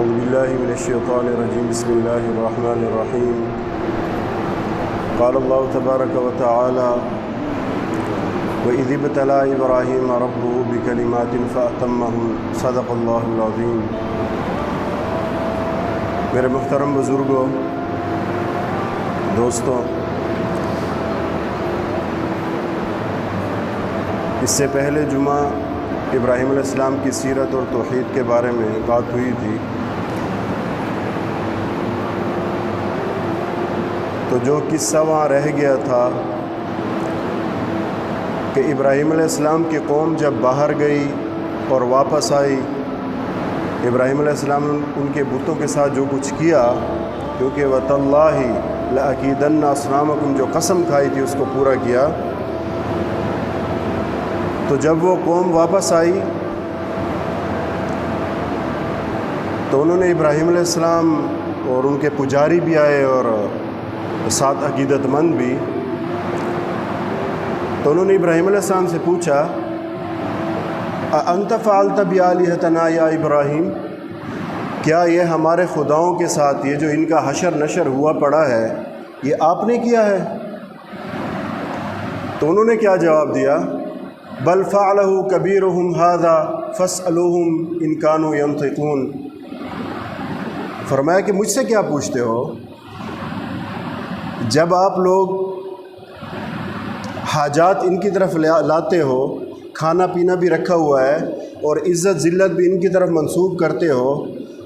اعوذ باللہ من الشیطان الرجیم بسم اللہ الرحمن الرحیم قال اللہ تبارک و تعالی وَإِذِ ابْتَلَىٰ إِبْرَاهِيمَ رَبُّهُ بِكَلِمَاتٍ فَأَتَمَّهُنَّ صدق اللہ العظیم۔ میرے محترم بزرگوں، دوستوں، اس سے پہلے جمعہ ابراہیم علیہ السلام کی سیرت اور توحید کے بارے میں بات ہوئی تھی، تو جو قصہ وہاں رہ گیا تھا کہ ابراہیم علیہ السلام کی قوم جب باہر گئی اور واپس آئی، ابراہیم علیہ السلام نے ان کے بتوں کے ساتھ جو کچھ کیا، کیونکہ وَتَاللَّهِ لَأَكِيدَنَّ أَصْنَامَكُمْ جو قسم کھائی تھی اس کو پورا کیا۔ تو جب وہ قوم واپس آئی تو انہوں نے ابراہیم علیہ السلام اور ان کے پجاری بھی آئے اور ساتھ عقیدت مند بھی، تو انہوں نے ابراہیم علیہ السلام سے پوچھا اَأَنْتَ فَعَلْتَ بِآلِهَتَنَا يَا ابراہیم، کیا یہ ہمارے خداؤں کے ساتھ یہ جو ان کا حشر نشر ہوا پڑا ہے یہ آپ نے کیا ہے؟ تو انہوں نے کیا جواب دیا؟ بل فعلہ کبیرہم ھذا فاسألوہم ان کانوا ینطقون۔ فرمایا کہ مجھ سے کیا پوچھتے ہو؟ جب آپ لوگ حاجات ان کی طرف لاتے ہو، کھانا پینا بھی رکھا ہوا ہے اور عزت ذلت بھی ان کی طرف منسوب کرتے ہو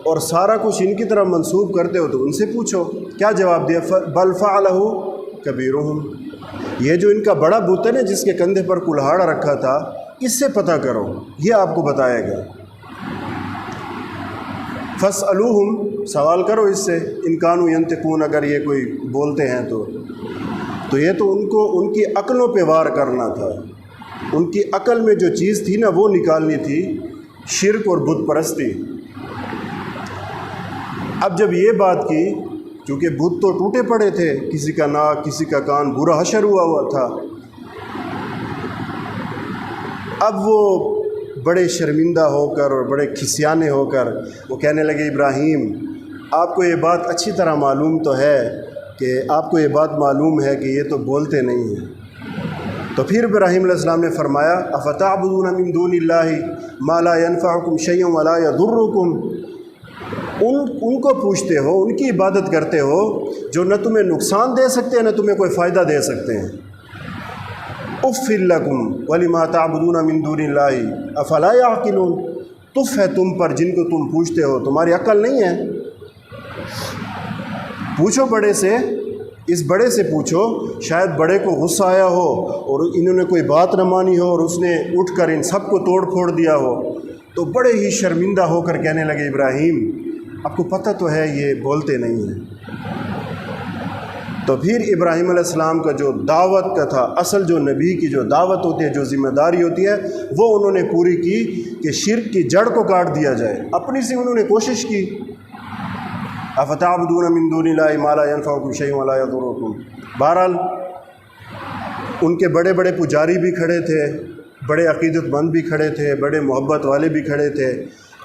اور سارا کچھ ان کی طرف منسوب کرتے ہو، تو ان سے پوچھو۔ کیا جواب دیا؟ بل فعلہ کبیرہم، یہ جو ان کا بڑا بت ہے نا جس کے کندھے پر کلہاڑا رکھا تھا، اس سے پتہ کرو، یہ آپ کو بتائے گا۔ فاسألوہم، سوال کرو اس سے، ان کانوا ینطقون، اگر یہ کوئی بولتے ہیں تو یہ تو ان کو ان کی عقلوں پہ وار کرنا تھا، ان کی عقل میں جو چیز تھی نا وہ نکالنی تھی، شرک اور بت پرستی۔ اب جب یہ بات کی، کیونکہ بت تو ٹوٹے پڑے تھے، کسی کا ناک کسی کا کان، برا حشر ہوا تھا، اب وہ بڑے شرمندہ ہو کر اور بڑے کھسیانے ہو کر وہ کہنے لگے ابراہیم آپ کو یہ بات اچھی طرح معلوم تو ہے کہ آپ کو یہ بات معلوم ہے کہ یہ تو بولتے نہیں ہیں۔ تو پھر ابراہیم علیہ السلام نے فرمایا افتعبدون من دون اللہ ما لا ينفعکم شیئا ولا یضرکم، ان کو پوچھتے ہو، ان کی عبادت کرتے ہو جو نہ تمہیں نقصان دے سکتے ہیں نہ تمہیں کوئی فائدہ دے سکتے ہیں۔ اف لکم ولما تعبدون من دون اللہ افلا یعقلون، تف ہے تم پر جن کو تم پوچھتے ہو، تمہاری عقل نہیں ہے؟ پوچھو بڑے سے، اس بڑے سے پوچھو، شاید بڑے کو غصہ آیا ہو اور انہوں نے کوئی بات نہ مانی ہو اور اس نے اٹھ کر ان سب کو توڑ پھوڑ دیا ہو، تو بڑے ہی شرمندہ ہو کر کہنے لگے ابراہیم آپ کو پتہ تو ہے یہ بولتے نہیں ہیں۔ تو پھر ابراہیم علیہ السلام کا جو دعوت کا تھا، اصل جو نبی کی جو دعوت ہوتی ہے، جو ذمہ داری ہوتی ہے، وہ انہوں نے پوری کی کہ شرک کی جڑ کو کاٹ دیا جائے۔ اپنی سے انہوں نے کوشش کی، افتعبدون من دون اللہ ما لا ينفعکم شیئا ولا یضرکم۔ بہرحال ان کے بڑے بڑے پجاری بھی کھڑے تھے، بڑے عقیدت مند بھی کھڑے تھے، بڑے محبت والے بھی کھڑے تھے۔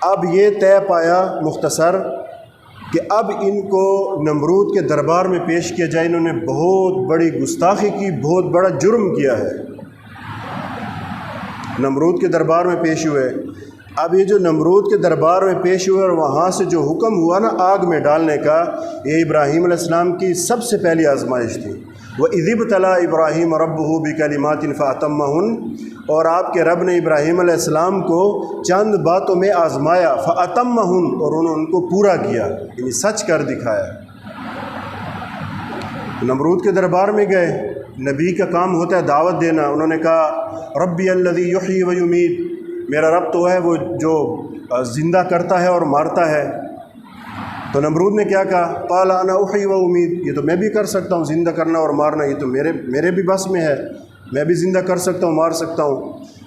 اب یہ طے پایا مختصر کہ اب ان کو نمرود کے دربار میں پیش کیا جائے، انہوں نے بہت بڑی گستاخی کی، بہت بڑا جرم کیا ہے۔ نمرود کے دربار میں پیش ہوئے۔ اب یہ جو نمرود کے دربار میں پیش ہوئے اور وہاں سے جو حکم ہوا نا آگ میں ڈالنے کا، یہ ابراہیم علیہ السلام کی سب سے پہلی آزمائش تھی۔ وَإِذِ ابْتَلَىٰ إِبْرَاهِيمَ رَبُّهُ بِكَلِمَاتٍ فَأَتَمَّهُنَّ، اور آپ کے رب نے ابراہیم علیہ السلام کو چند باتوں میں آزمایا، فَأَتَمَّهُنَّ، اور انہوں نے ان کو پورا کیا، یعنی سچ کر دکھایا۔ نمرود کے دربار میں گئے، نبی کا کام ہوتا ہے دعوت دینا، انہوں نے کہا ربی الذی یحیی و یمیت، میرا رب تو ہے وہ جو زندہ کرتا ہے اور مارتا ہے۔ تو نمرود نے کیا کہا؟ قال انا احیی و امیت، یہ تو میں بھی کر سکتا ہوں، زندہ کرنا اور مارنا یہ تو میرے بھی بس میں ہے، میں بھی زندہ کر سکتا ہوں، مار سکتا ہوں۔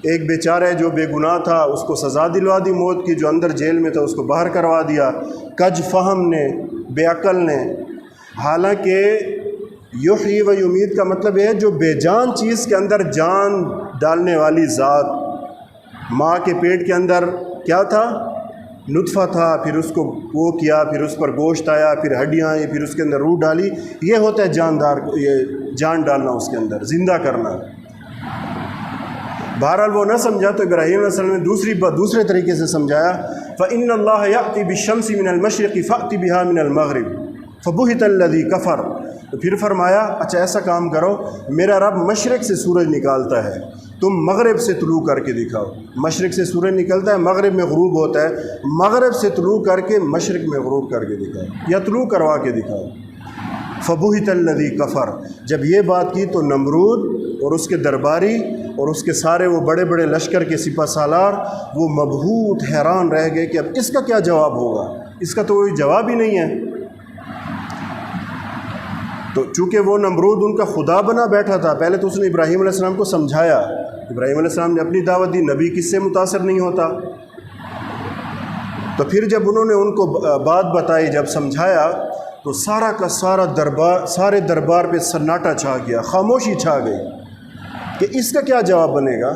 ایک بیچارہ جو بے گناہ تھا اس کو سزا دلوا دی موت کی، جو اندر جیل میں تھا اس کو باہر کروا دیا کج فہم نے، بے عقل نے۔ حالانکہ یحیی و یمیت کا مطلب ہے جو بے جان چیز کے اندر جان ڈالنے والی ذات۔ ماں کے پیٹ کے اندر کیا تھا؟ نطفہ تھا، پھر اس کو وہ کیا، پھر اس پر گوشت آیا، پھر ہڈیاں آئی، پھر اس کے اندر روح ڈالی. یہ ہوتا ہے جاندار، یہ جان ڈالنا اس کے اندر، زندہ کرنا. بہرحال وہ نہ سمجھا تو ابراہیم علیہ السلام نے دوسرے طریقے سے سمجھایا. فَإِنَّ اللَّهَ يَأْتِي بِالشَّمْسِ مِنَ الْمَشْرِقِ فَأْتِ بِهَا مِنَ الْمَغْرِبِ فَبُهِتَ الَّذِي كَفَرَ. تو پھر فرمایا اچھا ایسا کام کرو، میرا رب مشرق سے سورج نکالتا ہے، تم مغرب سے طلوع کر کے دکھاؤ. مشرق سے سورج نکلتا ہے، مغرب میں غروب ہوتا ہے، مغرب سے طلوع کر کے مشرق میں غروب کر کے دکھاؤ، یا طلوع کروا کے دکھاؤ. فَبُهِتَ الَّذِي كَفَرَ. جب یہ بات کی تو نمرود اور اس کے درباری اور اس کے سارے وہ بڑے بڑے لشکر کے سپہ سالار وہ مبہوت حیران رہ گئے کہ اب اس کا کیا جواب ہوگا، اس کا تو کوئی جواب ہی نہیں ہے. تو چونکہ وہ نمرود ان کا خدا بنا بیٹھا تھا، پہلے تو اس نے ابراہیم علیہ السلام کو سمجھایا. ابراہیم علیہ السلام نے اپنی دعوت دی، نبی کس سے متاثر نہیں ہوتا. تو پھر جب انہوں نے ان کو بات بتائی، جب سمجھایا تو سارا کا سارا سارے دربار پہ سناٹا چھا گیا، خاموشی چھا گئی کہ اس کا کیا جواب بنے گا.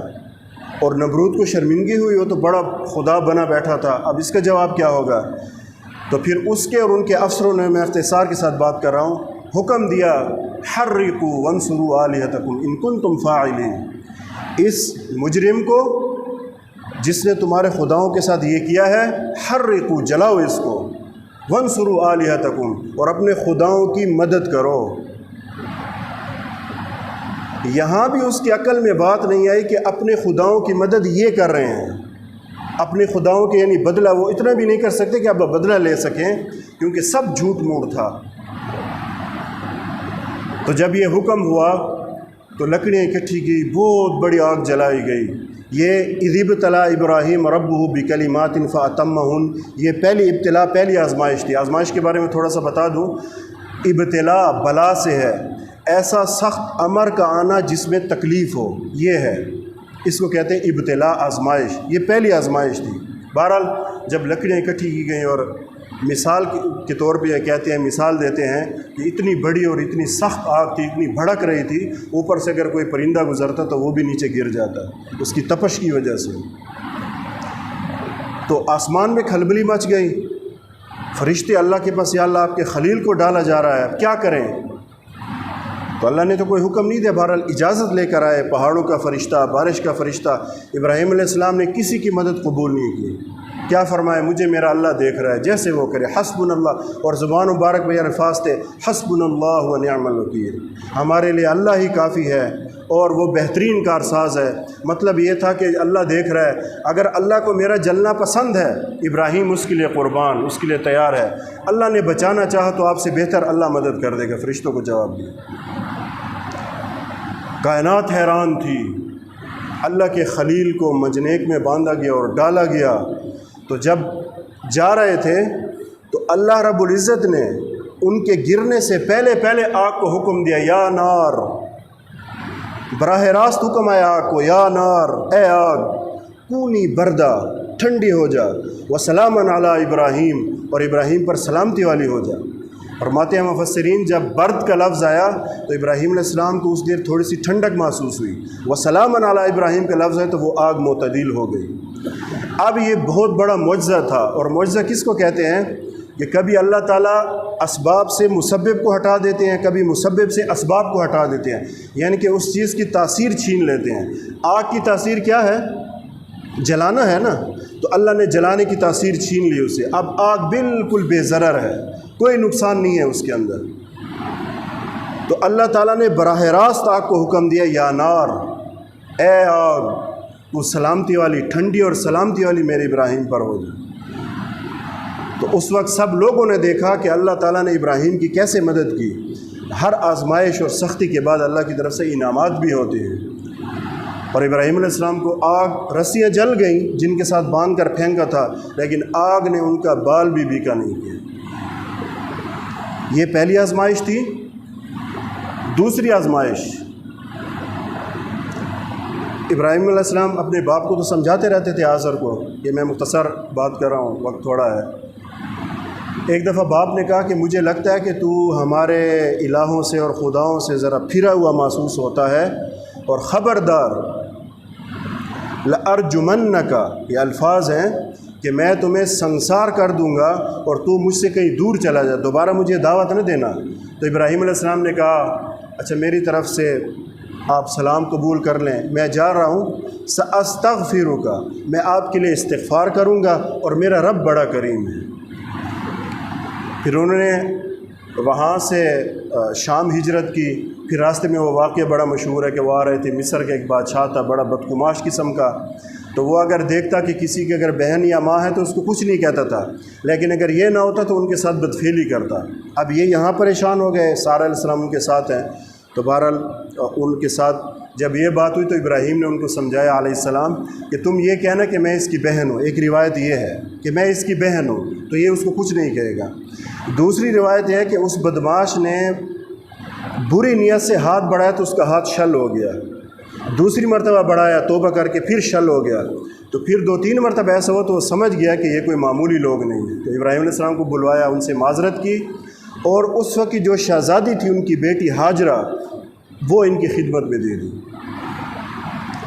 اور نمرود کو شرمندگی ہوئی، وہ تو بڑا خدا بنا بیٹھا تھا، اب اس کا جواب کیا ہوگا. تو پھر اس کے اور ان کے افسروں نے، میں اختصار کے ساتھ بات کر رہا ہوں، حکم دیا حرقوا وانصروا آلہتکم ان کنتم فاعلین. اس مجرم کو جس نے تمہارے خداؤں کے ساتھ یہ کیا ہے، حرقوا جلاؤ اس کو، وانصروا آلہتکم اور اپنے خداؤں کی مدد کرو. یہاں بھی اس کی عقل میں بات نہیں آئی کہ اپنے خداؤں کی مدد یہ کر رہے ہیں، اپنے خداؤں کے یعنی بدلہ وہ اتنا بھی نہیں کر سکتے کہ اب بدلہ لے سکیں، کیونکہ سب جھوٹ موڑ تھا. تو جب یہ حکم ہوا تو لکڑیاں اکٹھی کی، بہت بڑی آگ جلائی گئی. یہ اذ ابتلی ابراہیم ربہ بکلمات فاتمہن، یہ پہلی ابتلا، پہلی آزمائش تھی. آزمائش کے بارے میں تھوڑا سا بتا دوں، ابتلا بلا سے ہے، ایسا سخت امر کا آنا جس میں تکلیف ہو، یہ ہے، اس کو کہتے ہیں ابتلا، آزمائش. یہ پہلی آزمائش تھی. بہرحال جب لکڑیاں اکٹھی کی گئیں اور مثال کے طور پہ یہ کہتے ہیں، مثال دیتے ہیں کہ اتنی بڑی اور اتنی سخت آگ تھی، اتنی بھڑک رہی تھی، اوپر سے اگر کوئی پرندہ گزرتا تو وہ بھی نیچے گر جاتا اس کی تپش کی وجہ سے. تو آسمان میں کھلبلی مچ گئی، فرشتے اللہ کے پاس، یا اللہ آپ کے خلیل کو ڈالا جا رہا ہے، اب کیا کریں. تو اللہ نے تو کوئی حکم نہیں دیا، بہرحال اجازت لے کر آئے. پہاڑوں کا فرشتہ، بارش کا فرشتہ. ابراہیم علیہ السلام نے کسی کی مدد قبول نہیں کی. کیا فرمایا، مجھے میرا اللہ دیکھ رہا ہے، جیسے وہ کرے. حسبنا اللہ، اور زبان مبارک میں یہ الفاظ تھے، حسبنا اللہ و نعم الوکیل، ہمارے لیے اللہ ہی کافی ہے اور وہ بہترین کارساز ہے. مطلب یہ تھا کہ اللہ دیکھ رہا ہے، اگر اللہ کو میرا جلنا پسند ہے، ابراہیم اس کے لیے قربان، اس کے لیے تیار ہے. اللہ نے بچانا چاہا تو آپ سے بہتر اللہ مدد کر دے گا. فرشتوں کو جواب دیا. کائنات حیران تھی. اللہ کے خلیل کو منجنیک میں باندھا گیا اور ڈالا گیا. تو جب جا رہے تھے تو اللہ رب العزت نے ان کے گرنے سے پہلے آگ کو حکم دیا، یا نار، براہ راست حکم آیا آگ کو، یا نار، اے آگ، کونی بردہ، ٹھنڈی ہو جا، وسلاما علی ابراہیم، اور ابراہیم پر سلامتی والی ہو جا. فرماتے ہیں مفسرین، جب برد کا لفظ آیا تو ابراہیم علیہ السلام کو اس دیر تھوڑی سی ٹھنڈک محسوس ہوئی. وسلاما علی ابراہیم کا لفظ ہے تو وہ آگ معتدل ہو گئی. اب یہ بہت بڑا معجزہ تھا. اور معجزہ کس کو کہتے ہیں کہ کبھی اللہ تعالیٰ اسباب سے مسبب کو ہٹا دیتے ہیں، کبھی مسبب سے اسباب کو ہٹا دیتے ہیں، یعنی کہ اس چیز کی تاثیر چھین لیتے ہیں. آگ کی تاثیر کیا ہے؟ جلانا ہے نا. تو اللہ نے جلانے کی تاثیر چھین لی اسے. اب آگ بالکل بے ضرر ہے، کوئی نقصان نہیں ہے اس کے اندر. تو اللہ تعالیٰ نے براہ راست آگ کو حکم دیا، یا نار، اے آگ، وہ سلامتی والی، ٹھنڈی اور سلامتی والی میرے ابراہیم پر ہو جائے. تو اس وقت سب لوگوں نے دیکھا کہ اللہ تعالیٰ نے ابراہیم کی کیسے مدد کی. ہر آزمائش اور سختی کے بعد اللہ کی طرف سے انعامات بھی ہوتے ہیں. اور ابراہیم علیہ السلام کو آگ، رسیاں جل گئیں جن کے ساتھ باندھ کر پھینکا تھا، لیکن آگ نے ان کا بال بھی بیکا نہیں کیا. یہ پہلی آزمائش تھی. دوسری آزمائش، ابراہیم علیہ السلام اپنے باپ کو تو سمجھاتے رہتے تھے، آزر کو. یہ میں مختصر بات کر رہا ہوں، وقت تھوڑا ہے. ایک دفعہ باپ نے کہا کہ مجھے لگتا ہے کہ تو ہمارے الہوں سے اور خداؤں سے ذرا پھرا ہوا محسوس ہوتا ہے، اور خبردار، لأرجمنک، یہ الفاظ ہیں، کہ میں تمہیں سنسار کر دوں گا اور تو مجھ سے کہیں دور چلا جا، دوبارہ مجھے دعوت نہ دینا۔ تو ابراہیم علیہ السلام نے کہا اچھا میری طرف سے آپ سلام قبول کر لیں، میں جا رہا ہوں، سأستغفرک، میں آپ کے لیے استغفار کروں گا اور میرا رب بڑا کریم ہے۔ پھر انہوں نے وہاں سے شام ہجرت کی۔ پھر راستے میں وہ واقعہ بڑا مشہور ہے کہ وہ آ رہے تھے، مصر کا ایک بادشاہ تھا بڑا بدقماش قسم کا، تو وہ اگر دیکھتا کہ کسی کی اگر بہن یا ماں ہے تو اس کو کچھ نہیں کہتا تھا، لیکن اگر یہ نہ ہوتا تو ان کے ساتھ بدفعلی کرتا۔ اب یہ یہاں پریشان ہو گئے، سارہ علیہ السلام ان کے ساتھ ہیں، تو بہرحال ان کے ساتھ جب یہ بات ہوئی تو ابراہیم نے ان کو سمجھایا علیہ السلام کہ تم یہ کہنا کہ میں اس کی بہن ہوں، ایک روایت یہ ہے کہ میں اس کی بہن ہوں، تو یہ اس کو کچھ نہیں کہے گا۔ دوسری روایت یہ ہے کہ اس بدماش نے بری نیت سے ہاتھ بڑھایا تو اس کا ہاتھ شل ہو گیا، دوسری مرتبہ بڑھایا توبہ کر کے پھر شل ہو گیا، تو پھر 2-3 مرتبہ ایسا ہوا تو وہ سمجھ گیا کہ یہ کوئی معمولی لوگ نہیں ہے، تو ابراہیم علیہ السلام کو بلوایا، ان سے معذرت کی، اور اس وقت کی جو شہزادی تھی ان کی بیٹی ہاجرہ وہ ان کی خدمت میں دے دی۔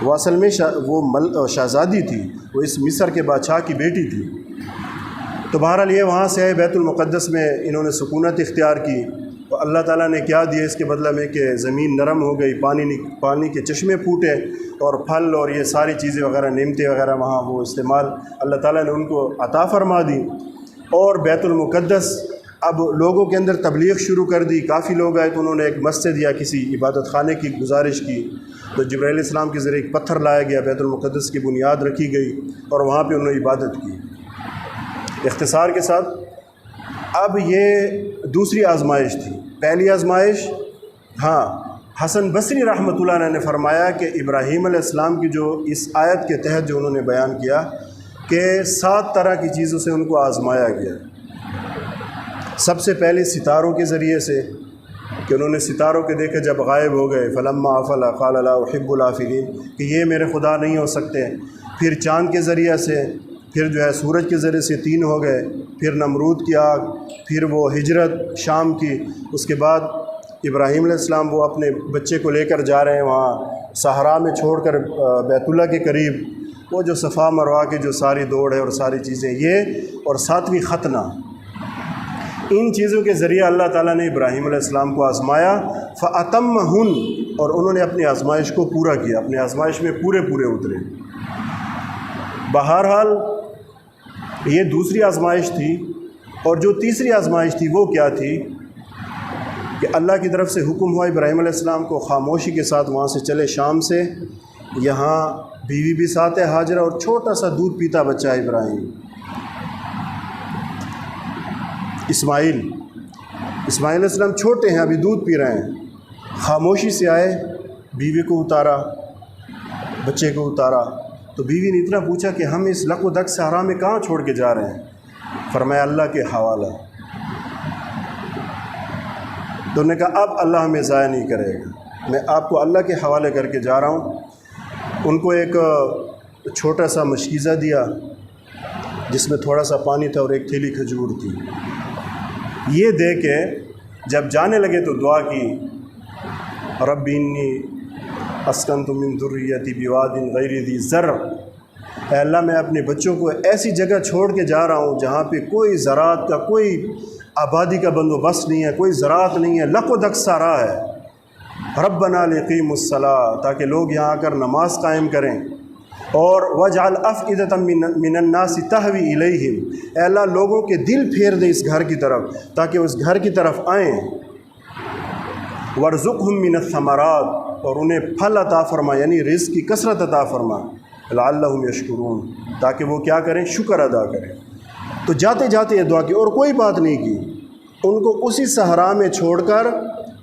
وہ اصل میں وہ شہزادی تھی، وہ اس مصر کے بادشاہ کی بیٹی تھی۔ تو بہرحال یہ وہاں سے آئے، بیت المقدس میں انہوں نے سکونت اختیار کی، تو اللہ تعالیٰ نے کیا دیا اس کے بدلہ میں کہ زمین نرم ہو گئی، پانی کے چشمے پھوٹے، اور پھل اور یہ ساری چیزیں وغیرہ نعمتیں وغیرہ وہاں وہ استعمال اللہ تعالیٰ نے ان کو عطا فرما دی۔ اور بیت المقدس اب لوگوں کے اندر تبلیغ شروع کر دی، کافی لوگ آئے تو انہوں نے ایک مسجد یا کسی عبادت خانے کی گزارش کی، تو جبرائیل علیہ السلام کے ذریعے ایک پتھر لایا گیا، بیت المقدس کی بنیاد رکھی گئی اور وہاں پہ انہوں نے عبادت کی۔ اختصار کے ساتھ اب یہ دوسری آزمائش تھی۔ پہلی آزمائش حسن بصری رحمۃ اللہ علیہ نے فرمایا کہ ابراہیم علیہ السلام کی جو اس آیت کے تحت جو انہوں نے بیان کیا کہ 7 طرح کی چیزوں سے ان کو آزمایا گیا۔ سب سے پہلے ستاروں کے ذریعے سے کہ انہوں نے ستاروں کے دیکھے جب غائب ہو گئے، فلما افل قال لا احب الافلین، کہ یہ میرے خدا نہیں ہو سکتے۔ پھر چاند کے ذریعے سے، پھر جو ہے سورج کے ذریعے سے 3 ہو گئے، پھر نمرود کی آگ، پھر وہ ہجرت شام کی، اس کے بعد ابراہیم علیہ السلام وہ اپنے بچے کو لے کر جا رہے ہیں وہاں صحرا میں چھوڑ کر بیت اللہ کے قریب، وہ جو صفا مروہ کی جو ساری دوڑ ہے اور ساری چیزیں یہ، اور 7ویں ختنہ، ان چیزوں کے ذریعے اللہ تعالیٰ نے ابراہیم علیہ السلام کو آزمایا، فَأَتَمَّهُنْ، اور انہوں نے اپنی آزمائش کو پورا کیا، اپنی آزمائش میں پورے اترے۔ بہرحال یہ دوسری آزمائش تھی، اور جو تیسری آزمائش تھی وہ کیا تھی کہ اللہ کی طرف سے حکم ہوا ابراہیم علیہ السلام کو خاموشی کے ساتھ وہاں سے چلے شام سے، یہاں بیوی بھی ساتھ ہے ہاجرہ، اور چھوٹا سا دودھ پیتا بچہ ہے ابراہیم، اسماعیل علیہ السلام چھوٹے ہیں، ابھی دودھ پی رہے ہیں۔ خاموشی سے آئے، بیوی کو اتارا، بچے کو اتارا، تو بیوی نے اتنا پوچھا کہ ہم اس لق و دق صحرا میں کہاں چھوڑ کے جا رہے ہیں؟ فرمایا اللہ کے حوالہ۔ تو انہوں نے کہا اب اللہ ہمیں ضائع نہیں کرے گا، میں آپ کو اللہ کے حوالے کر کے جا رہا ہوں۔ ان کو ایک چھوٹا سا مشکیزہ دیا جس میں تھوڑا سا پانی تھا اور ایک تھیلی کھجور تھی، یہ دے کے جب جانے لگے تو دعا کی، رب انی اسکنت من ذریتی بواد غیر ذی زرع، اے اللہ میں اپنے بچوں کو ایسی جگہ چھوڑ کے جا رہا ہوں جہاں پہ کوئی زراعت کا، کوئی آبادی کا بندوبست نہیں ہے، کوئی زراعت نہیں ہے، لق و دق صحرا ہے۔ ربنا لیقیموا الصلاۃ، تاکہ لوگ یہاں آ کر نماز قائم کریں، اور وجعل افئدۃ من الناس تہوی الیہم، اے اللہ لوگوں کے دل پھیر دے اس گھر کی طرف تاکہ اس گھر کی طرف آئیں، وارزقہم من الثمرات، اور انہیں پھل عطا فرما، یعنی رزق کی کثرت عطا فرما، لعلہم یشکرون، تاکہ وہ کیا کریں، شکر ادا کریں۔ تو جاتے جاتے یہ دعا کی اور کوئی بات نہیں کی، ان کو اسی صحرا میں چھوڑ کر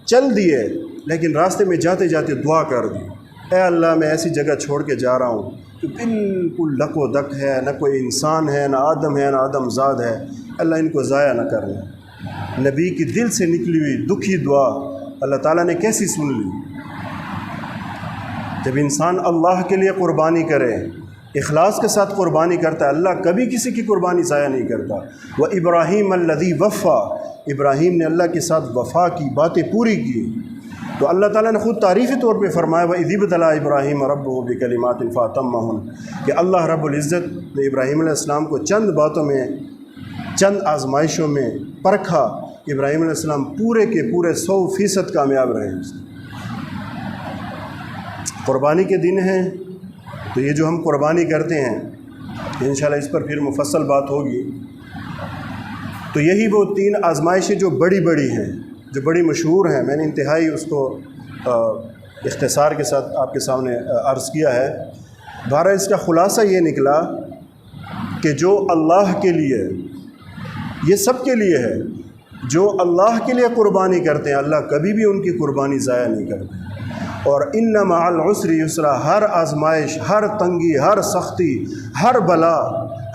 چل دیے، لیکن راستے میں جاتے جاتے دعا کر دی، اے اللہ میں ایسی جگہ چھوڑ کے جا رہا ہوں کہ بالکل لق و دق ہے، نہ کوئی انسان ہے، نہ آدم ہے، نہ آدم زاد ہے، اللہ ان کو ضائع نہ کرنا۔ نبی کی دل سے نکلی ہوئی دکھی دعا اللہ تعالیٰ نے کیسی سن لی۔ جب انسان اللہ کے لیے قربانی کرے، اخلاص کے ساتھ قربانی کرتا ہے، اللہ کبھی کسی کی قربانی ضائع نہیں کرتا۔ وَإِبْرَاهِيمَ الَّذِي وَفَّى، ابراہیم نے اللہ کے ساتھ وفا کی، باتیں پوری کی۔ تو اللہ تعالیٰ نے خود تعریفی طور پہ فرمایا وَإِذِ ابْتَلَىٰ إِبْرَاهِيمَ رَبُّهُ بِكَلِمَاتٍ فَأَتَمَّهُنَّ کہ اللہ رب العزت نے ابراہیم علیہ السلام کو چند باتوں میں، چند آزمائشوں میں پرکھا۔ ابراہیم علیہ السلام پورے کے پورے 100% کامیاب رہے ہیں۔ قربانی کے دن ہیں تو یہ جو ہم قربانی کرتے ہیں انشاءاللہ اس پر پھر مفصل بات ہوگی، تو یہی وہ 3 آزمائشیں جو بڑی بڑی ہیں، جو بڑی مشہور ہیں۔ میں نے انتہائی اس کو اختصار کے ساتھ آپ کے سامنے عرض کیا ہے۔ بہرحال اس کا خلاصہ یہ نکلا کہ جو اللہ کے لیے، یہ سب کے لیے ہے، جو اللہ کے لیے قربانی کرتے ہیں اللہ کبھی بھی ان کی قربانی ضائع نہیں کرتے۔ اور ان مع العسر یسرا، ہر آزمائش، ہر تنگی، ہر سختی، ہر بلا،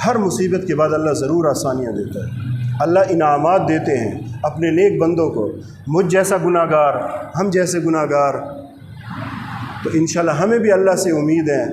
ہر مصیبت کے بعد اللہ ضرور آسانیاں دیتا ہے۔ اللہ انعامات دیتے ہیں اپنے نیک بندوں کو۔ مجھ جیسا گناہ گار، ہم جیسے گناہ گار، تو انشاءاللہ ہمیں بھی اللہ سے امید ہے